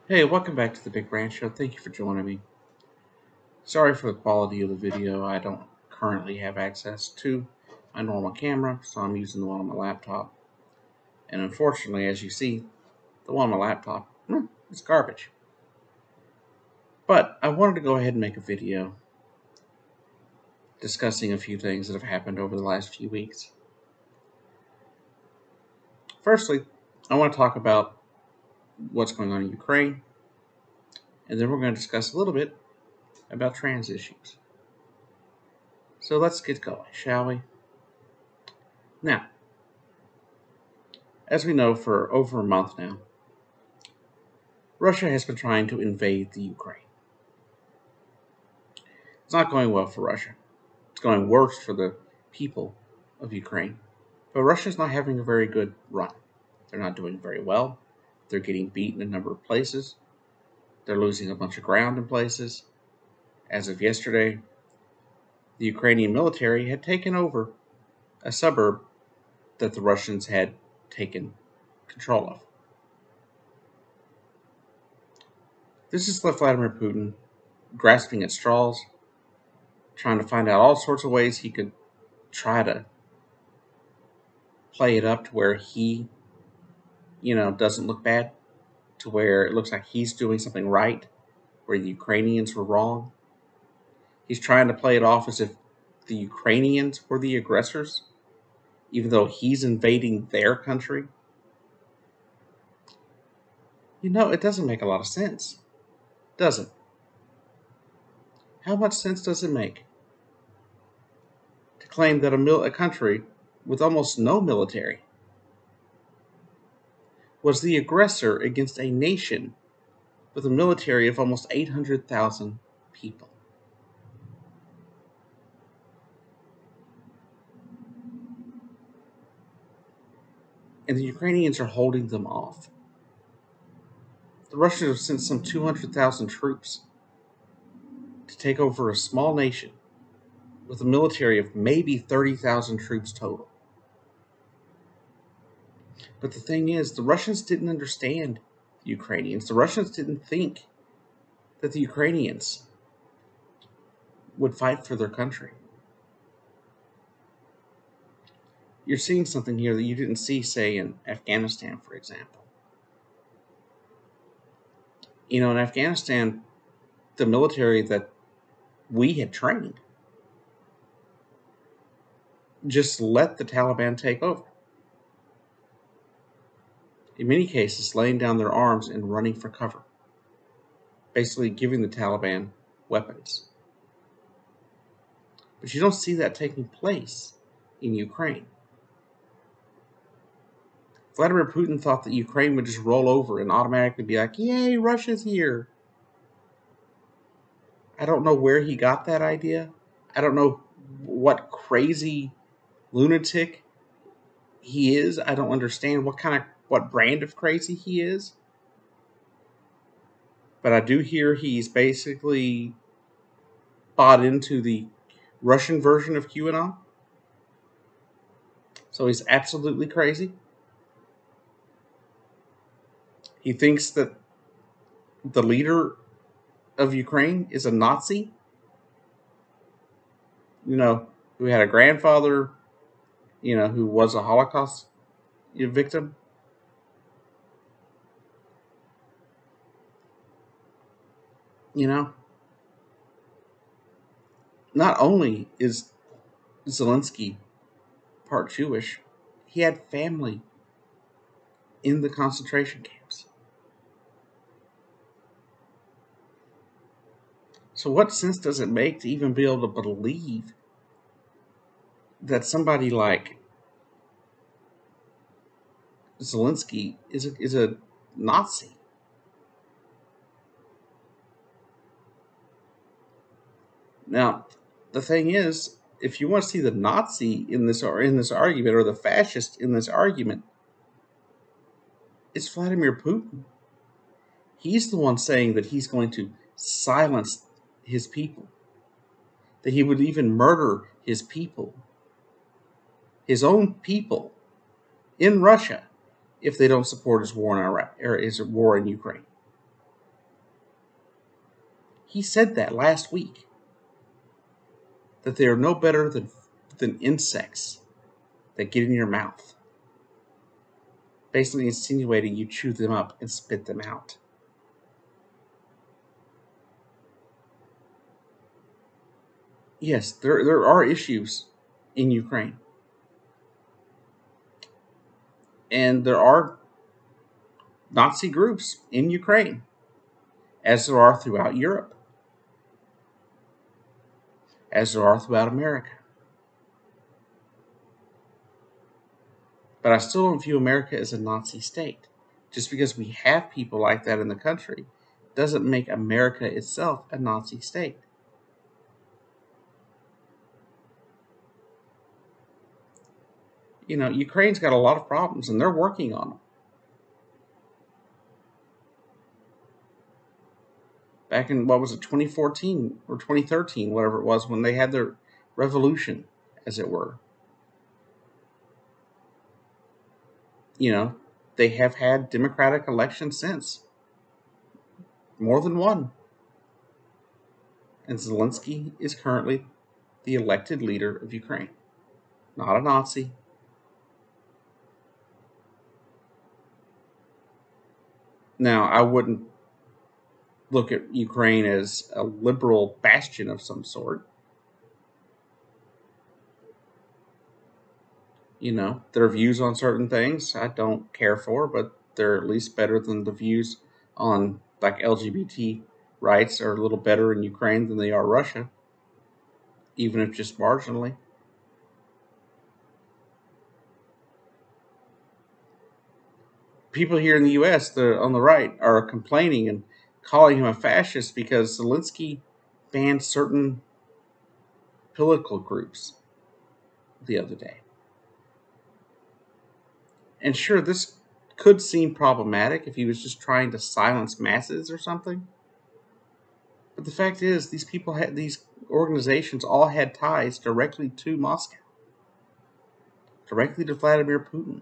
Hey, welcome back to the Big Brand Show. Thank you for joining me. Sorry for the quality of the video. I don't currently have access to my normal camera, so I'm using the one on my laptop. And unfortunately, as you see, the one on my laptop, it's garbage. But I wanted to go ahead and make a video discussing a few things that have happened over the last few weeks. Firstly, I want to talk about what's going on in Ukraine, and then we're going to discuss a little bit about trans issues. So let's get going, shall we? Now, as we know, for over a month now, Russia has been trying to invade the Ukraine. It's not going well for Russia. It's going worse for the people of Ukraine. But Russia's not having a very good run. They're not doing very well. They're getting beaten in a number of places. They're losing a bunch of ground in places. As of yesterday, the Ukrainian military had taken over a suburb that the Russians had taken control of. This has left Vladimir Putin grasping at straws, trying to find out all sorts of ways he could try to play it up to where he, doesn't look bad, to where it looks like he's doing something right, where the Ukrainians were wrong. He's trying to play it off as if the Ukrainians were the aggressors, even though he's invading their country. It doesn't make a lot of sense, does it? How much sense does it make to claim that a country with almost no military was the aggressor against a nation with a military of almost 800,000 people? And the Ukrainians are holding them off. The Russians have sent some 200,000 troops to take over a small nation with a military of maybe 30,000 troops total. But the thing is, the Russians didn't understand the Ukrainians. The Russians didn't think that the Ukrainians would fight for their country. You're seeing something here that you didn't see, say, in Afghanistan, for example. In Afghanistan, the military that we had trained just let the Taliban take over. In many cases, laying down their arms and running for cover, basically giving the Taliban weapons. But you don't see that taking place in Ukraine. Vladimir Putin thought that Ukraine would just roll over and automatically be like, yay, Russia's here. I don't know where he got that idea. I don't know what crazy lunatic he is. I don't understand what brand of crazy he is. But I do hear he's basically bought into the Russian version of QAnon. So he's absolutely crazy. He thinks that the leader of Ukraine is a Nazi, who had a grandfather, who was a Holocaust victim. Not only is Zelensky part Jewish, he had family in the concentration camps. So what sense does it make to even be able to believe that somebody like Zelensky is a Nazi? Now, the thing is, if you want to see the Nazi in this argument, or the fascist in this argument, it's Vladimir Putin. He's the one saying that he's going to silence his people, that he would even murder his people, his own people in Russia, if they don't support his war in Iraq or his war in Ukraine. He said that last week, that they are no better than insects that get in your mouth, basically insinuating you chew them up and spit them out. Yes, there are issues in Ukraine. And there are Nazi groups in Ukraine, as there are throughout Europe, as there are throughout America. But I still don't view America as a Nazi state. Just because we have people like that in the country doesn't make America itself a Nazi state. Ukraine's got a lot of problems, and they're working on them. Back in, what was it, 2014 or 2013, whatever it was, when they had their revolution, as it were. They have had democratic elections since. More than one. And Zelensky is currently the elected leader of Ukraine. Not a Nazi. Now, I wouldn't look at Ukraine as a liberal bastion of some sort. Their views on certain things I don't care for, but they're at least better than the views on like LGBT rights are a little better in Ukraine than they are Russia, even if just marginally. People here in the U.S., on the right, are complaining and calling him a fascist because Zelensky banned certain political groups the other day. And sure, this could seem problematic if he was just trying to silence masses or something. But the fact is, these organizations all had ties directly to Moscow, directly to Vladimir Putin.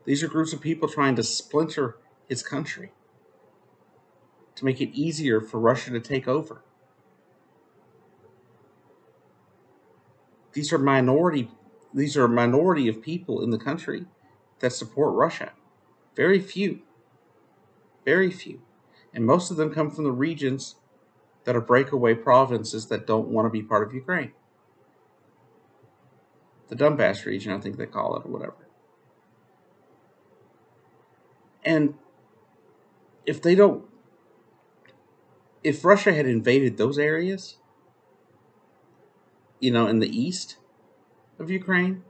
These are groups of people trying to splinter his country to make it easier for Russia to take over. These are a minority of people in the country that support Russia. Very few. Very few. And most of them come from the regions that are breakaway provinces that don't want to be part of Ukraine. The Donbass region, I think they call it, or whatever. And if Russia had invaded those areas, in the east of Ukraine,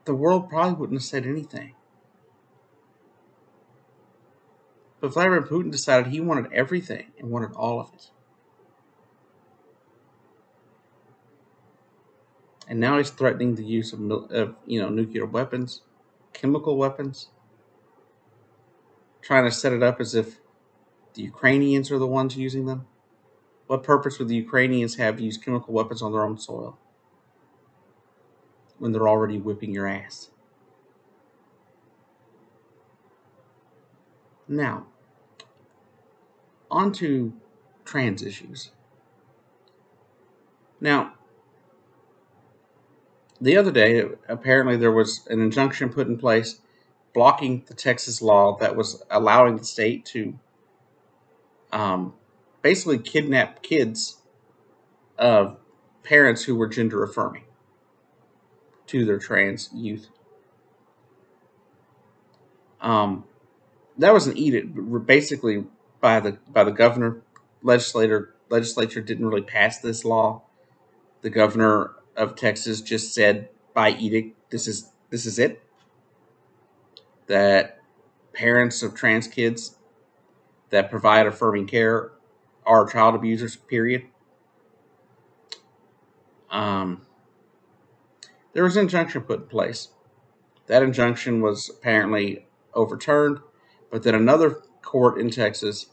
the world probably wouldn't have said anything. But Vladimir Putin decided he wanted everything and wanted all of it. And now he's threatening the use of nuclear weapons, chemical weapons, trying to set it up as if the Ukrainians are the ones using them. What purpose would the Ukrainians have to use chemical weapons on their own soil when they're already whipping your ass? Now, on to trans issues. Now, the other day, apparently there was an injunction put in place blocking the Texas law that was allowing the state to basically kidnap kids of parents who were gender affirming to their trans youth. That was an edict, basically by the governor. Legislature didn't really pass this law. The governor of Texas just said by edict, this is it. That parents of trans kids that provide affirming care are child abusers, period. There was an injunction put in place. That injunction was apparently overturned, but then another court in Texas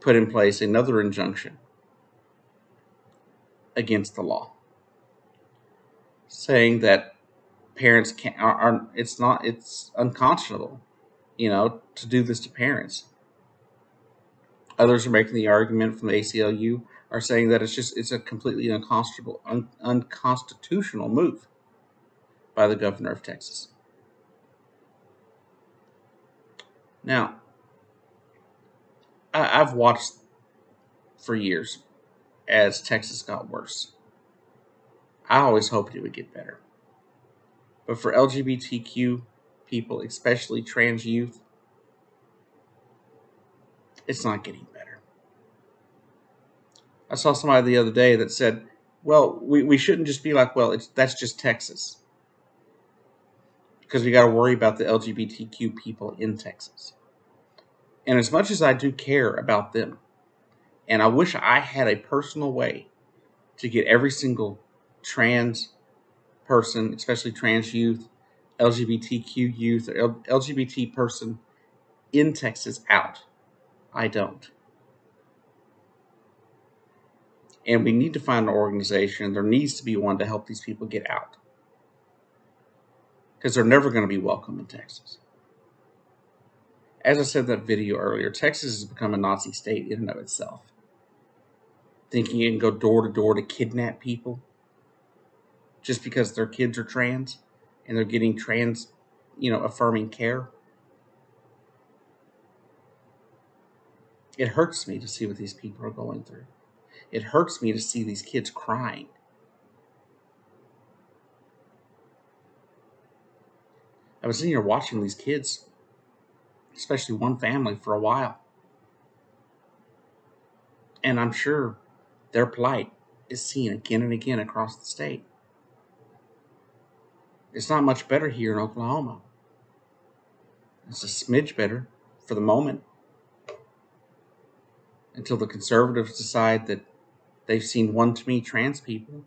put in place another injunction against the law, saying that parents it's unconscionable, to do this to parents. Others are making the argument from the ACLU are saying that it's a completely unconstitutional move by the governor of Texas. Now, I've watched for years as Texas got worse. I always hoped it would get better. But for LGBTQ people, especially trans youth, it's not getting better. I saw somebody the other day that said, well, we shouldn't just be like, well, that's just Texas. Because we got to worry about the LGBTQ people in Texas. And as much as I do care about them, and I wish I had a personal way to get every single trans person, especially trans youth, LGBTQ youth, or LGBT person in Texas out. I don't. And we need to find an organization. There needs to be one to help these people get out. Because they're never going to be welcome in Texas. As I said in that video earlier, Texas has become a Nazi state in and of itself. Thinking you can go door to door to kidnap people just because their kids are trans and they're getting trans, affirming care. It hurts me to see what these people are going through. It hurts me to see these kids crying. I was sitting here watching these kids, especially one family, for a while. And I'm sure their plight is seen again and again across the state. It's not much better here in Oklahoma. It's a smidge better for the moment. Until the conservatives decide that they've seen one too many trans people.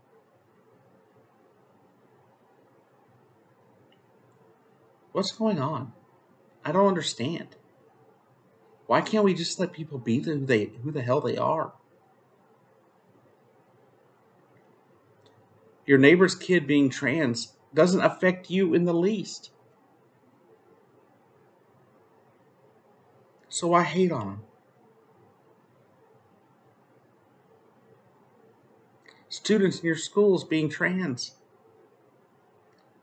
What's going on? I don't understand. Why can't we just let people be who the hell they are? Your neighbor's kid being trans doesn't affect you in the least. So I hate on them. Students in your schools being trans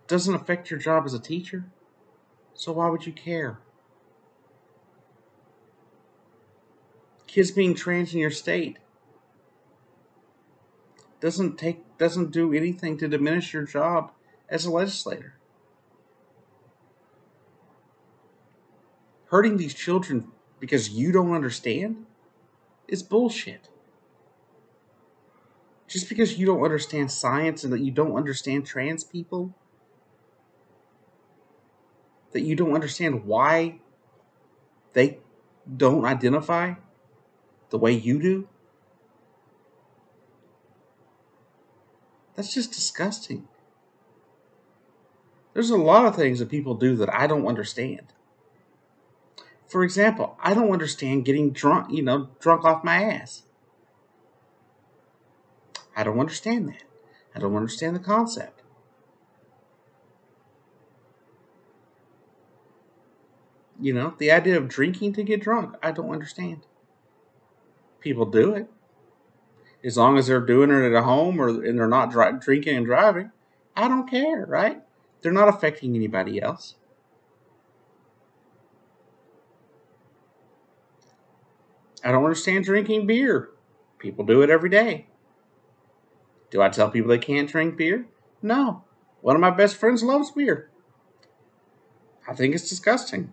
doesn't affect your job as a teacher. So why would you care? Kids being trans in your state doesn't do anything to diminish your job as a legislator. Hurting these children because you don't understand is bullshit. Just because you don't understand science and that you don't understand trans people, that you don't understand why they don't identify the way you do, that's just disgusting. There's a lot of things that people do that I don't understand. For example, I don't understand getting drunk off my ass. I don't understand that. I don't understand the concept. The idea of drinking to get drunk, I don't understand. People do it. As long as they're doing it at home and they're not drinking and driving, I don't care, right? They're not affecting anybody else. I don't understand drinking beer. People do it every day. Do I tell people they can't drink beer? No. One of my best friends loves beer. I think it's disgusting.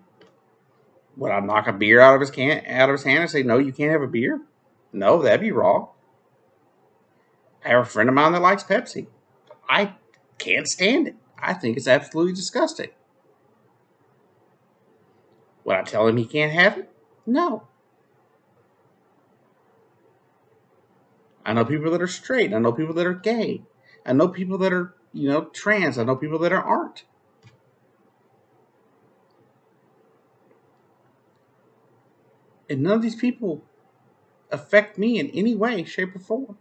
Would I knock a beer out of his hand and say, no, you can't have a beer? No, that'd be wrong. I have a friend of mine that likes Pepsi. I can't stand it. I think it's absolutely disgusting. Would I tell him he can't have it? No. I know people that are straight. I know people that are gay. I know people that are, trans. I know people that aren't. And none of these people affect me in any way, shape, or form.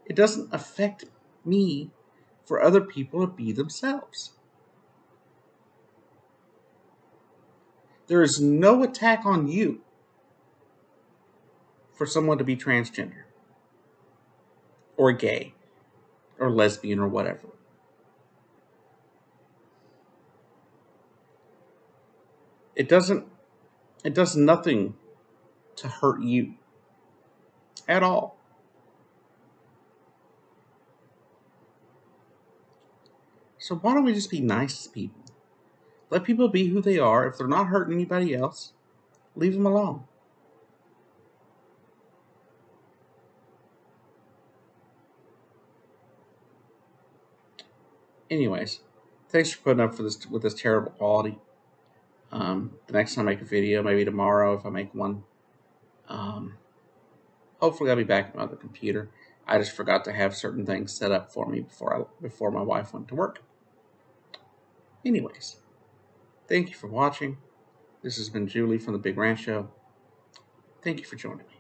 It doesn't affect me for other people to be themselves. There is no attack on you for someone to be transgender or gay or lesbian or whatever. It does nothing to hurt you at all. So why don't we just be nice to people? Let people be who they are. If they're not hurting anybody else, leave them alone. Anyways, thanks for putting up with this terrible quality. The next time I make a video, maybe tomorrow if I make one, hopefully I'll be back on my other computer. I just forgot to have certain things set up for me before my wife went to work. Anyways, thank you for watching. This has been Julie from the Big Ranch Show. Thank you for joining me.